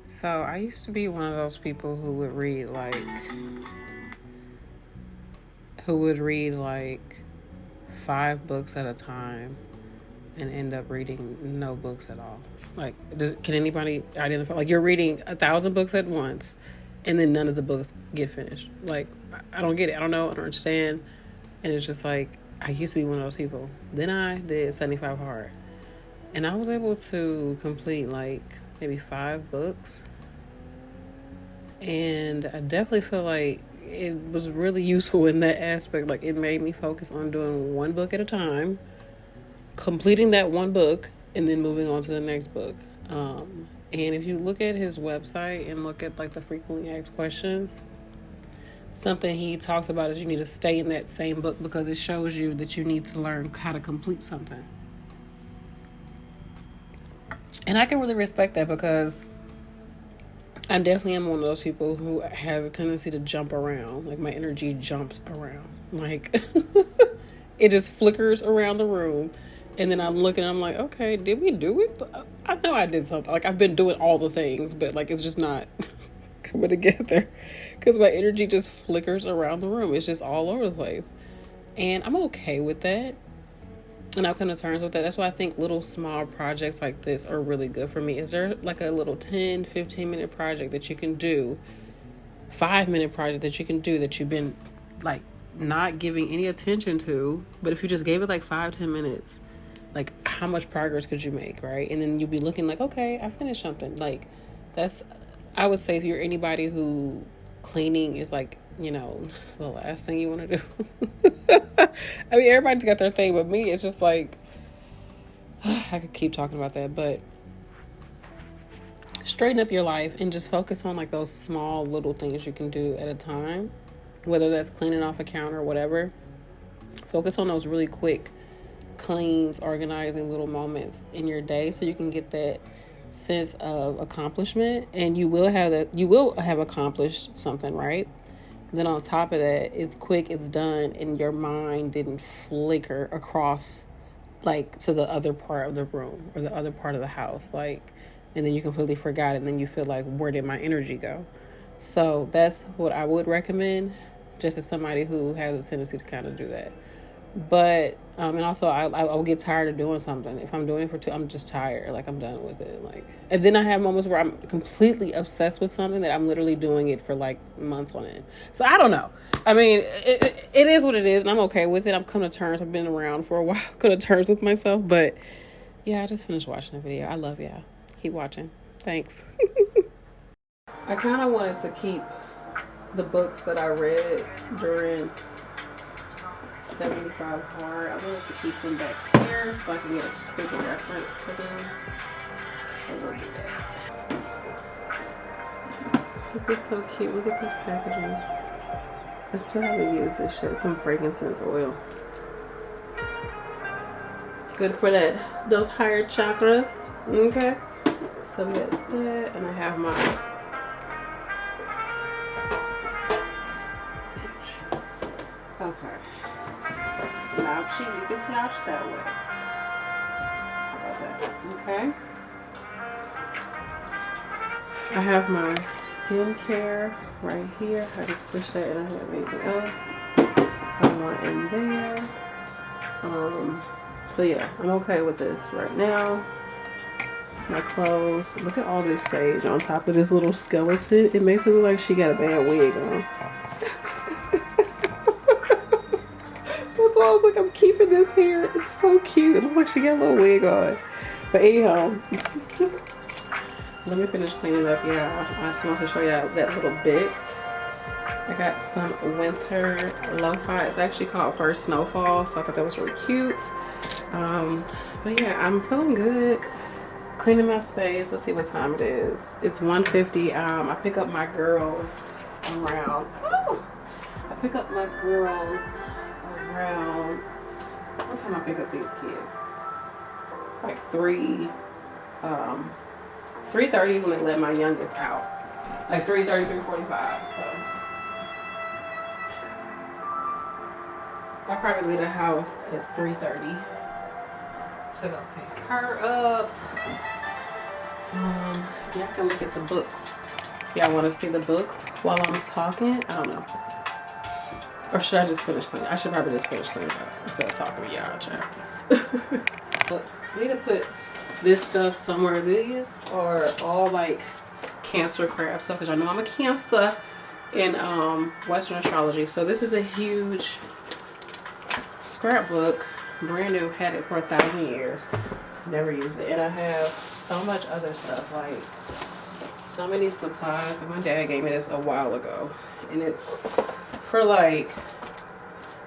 So I used to be one of those people who would read like 5 books at a time and end up reading no books at all. Like, can anybody identify? Like, you're reading 1,000 books at once, and then none of the books get finished. Like, I don't get it. I don't know. I don't understand. And it's just like, I used to be one of those people. Then I did 75 hard, and I was able to complete like maybe 5 books. And I definitely feel like it was really useful in that aspect. Like, it made me focus on doing one book at a time, completing that one book, and then moving on to the next book. And if you look at his website and look at like the frequently asked questions, something he talks about is you need to stay in that same book because it shows you that you need to learn how to complete something. And I can really respect that because I definitely am one of those people who has a tendency to jump around. Like, my energy jumps around. Like, it just flickers around the room. And then I'm looking, I'm like, okay, did we do it? I know I did something. Like, I've been doing all the things, but like, it's just not coming together because my energy just flickers around the room. It's just all over the place. And I'm okay with that. And I've come to terms with that. That's why I think little small projects like this are really good for me. Is there like a little 10, 15-minute project that you can do, 5-minute project that you can do that you've been like not giving any attention to, but if you just gave it like 5-10 minutes, like how much progress could you make, right? And then you'll be looking like, okay, I finished something. Like, that's, I would say, if you're anybody who cleaning is like, you know, the last thing you want to do. I mean, everybody's got their thing, but me, it's just like, I could keep talking about that, but straighten up your life and just focus on like those small little things you can do at a time, whether that's cleaning off a counter or whatever. Focus on those really quick cleans, organizing little moments in your day so you can get that sense of accomplishment, and you will have accomplished something, right? Then on top of that, it's quick, it's done, and your mind didn't flicker across like to the other part of the room or the other part of the house, like, and then you completely forgot it, and then you feel like, where did my energy go? So that's what I would recommend, just as somebody who has a tendency to kind of do that. But and also I will get tired of doing something. If I'm doing it for two, I'm just tired. Like, I'm done with it. Like, and then I have moments where I'm completely obsessed with something that I'm literally doing it for like months on end. So I don't know. I mean, it is what it is, and I'm okay with it. I'm coming to terms. I've been around for a while, coming to terms with myself. But yeah, I just finished watching the video. I love y'all. Keep watching. Thanks. I kind of wanted to keep the books that I read during 75 hard. I wanted to keep them back here so I can get a quick reference to them. So we'll do that. This is so cute. Look at this packaging. I still haven't used this shit. Some frankincense oil. Good for that. Those higher chakras. Okay. So we got that, and I have my slouchy. You can slouch that way. How about that? Okay. I have my skincare right here. I just push that and I don't have anything else I want in there. So yeah, I'm okay with this right now. My clothes. Look at all this sage on top of this little skeleton. It makes it look like she got a bad wig on. That's why I was like, I'm keeping this hair. It's so cute. It looks like she got a little wig on. But anyhow, let me finish cleaning up. Yeah, I just want to show you that little bits. I got some winter lo-fi. It's actually called First Snowfall, so I thought that was really cute. But yeah, I'm feeling good. Cleaning my space. Let's see what time it is. It's 1:50. I pick up my girls around. Oh, I pick up my girls around. What time I pick up these kids? Like 3:30 is when they let my youngest out. Like 3:30, 3:45. So I'll probably leave the house at 3:30 to go pick her up. Yeah, I can look at the books. Y'all want to see the books while I'm talking? I don't know. Or should I just finish cleaning? I should probably just finish cleaning up instead of talking to y'all, chat. But I need to put this stuff somewhere. These are all like Cancer craft stuff because I know I'm a Cancer in Western astrology. So this is a huge scrapbook, brand new, had it for 1,000 years, never used it. And I have so much other stuff, like so many supplies. And my dad gave me this a while ago, and it's for like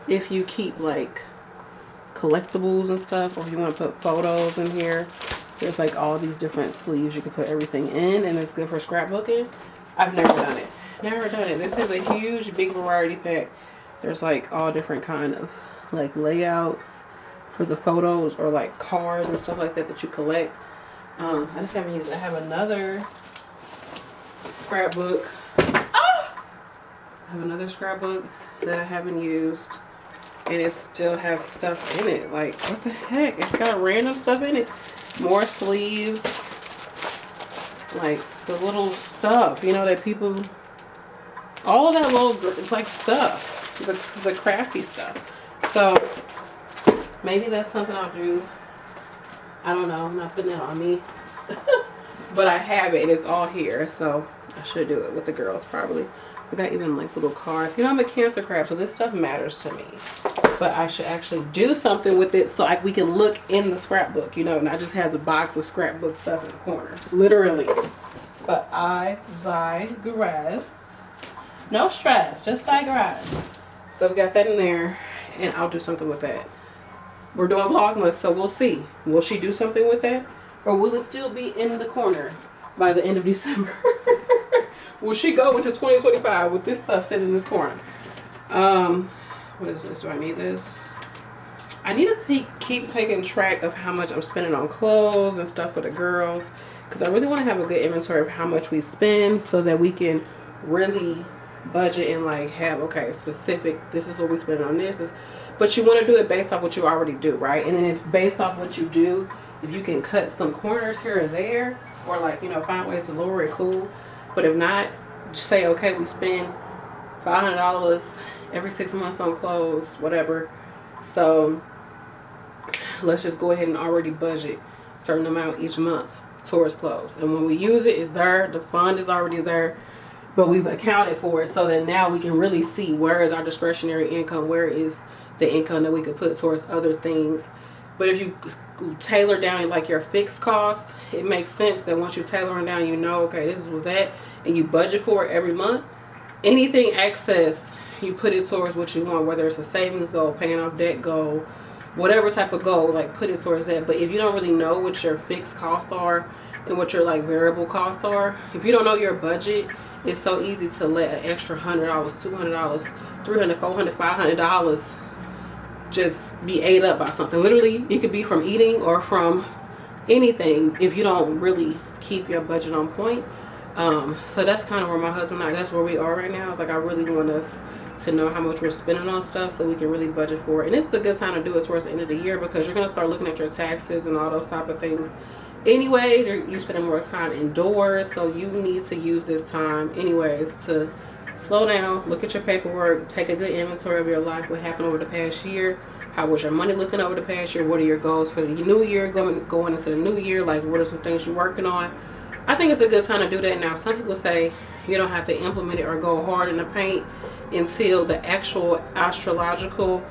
if you keep like collectibles and stuff, or if you want to put photos in here. There's like all these different sleeves you can put everything in, and it's good for scrapbooking. I've never done it. Never done it. This is a huge, big variety pack. There's like all different kind of like layouts for the photos, or like cards and stuff like that that you collect. I just haven't used it. I have another scrapbook. I have another scrapbook that I haven't used, and it still has stuff in it. Like, what the heck? It's got random stuff in it. More sleeves, like the little stuff, you know, that people, all of that little, it's like stuff, the crafty stuff. So maybe that's something I'll do. I don't know, I'm not putting it on me. But I have it and it's all here, so I should do it with the girls probably. We got even like little cards. You know, I'm a Cancer craft, so this stuff matters to me. But I should actually do something with it so we can look in the scrapbook, you know, not just have the box of scrapbook stuff in the corner. Literally. But I digress. No stress, just digress. So we got that in there, and I'll do something with that. We're doing Vlogmas, so we'll see. Will she do something with that? Or will it still be in the corner by the end of December? Will she go into 2025 with this stuff sitting in this corner? What is this? Do I need this? I need to keep taking track of how much I'm spending on clothes and stuff for the girls, because I really want to have a good inventory of how much we spend so that we can really budget and like have, okay, specific, this is what we spend on this. But you want to do it based off what you already do, right? And then if based off what you do, if you can cut some corners here or there, or like, you know, find ways to lower it, cool. But if not, just say, okay, we spend $500 every 6 months on clothes, whatever. So let's just go ahead and already budget a certain amount each month towards clothes. And when we use it, it's there. The fund is already there, but we've accounted for it so that now we can really see where is our discretionary income, where is the income that we could put towards other things. But if you tailor down like your fixed cost, it makes sense that once you tailor them down, you know, okay, this is that, and you budget for it every month. Anything excess, you put it towards what you want, whether it's a savings goal, paying off debt goal, whatever type of goal, like put it towards that. But if you don't really know what your fixed costs are and what your like variable costs are, if you don't know your budget, it's so easy to let an extra $100, $200, $300, $400, $500 just be ate up by something. Literally, it could be from eating or from anything if you don't really keep your budget on point. So that's kind of where my husband and I, that's where we are right now. It's like I really want us to know how much we're spending on stuff so we can really budget for it. And it's a good time to do it towards the end of the year, because you're going to start looking at your taxes and all those type of things. Anyways, you're spending more time indoors, so you need to use this time anyways to slow down, look at your paperwork, take a good inventory of your life, what happened over the past year, how was your money looking over the past year, what are your goals for the new year, going into the new year, like what are some things you're working on. I think it's a good time to do that now. Some people say you don't have to implement it or go hard in the paint until the actual astrological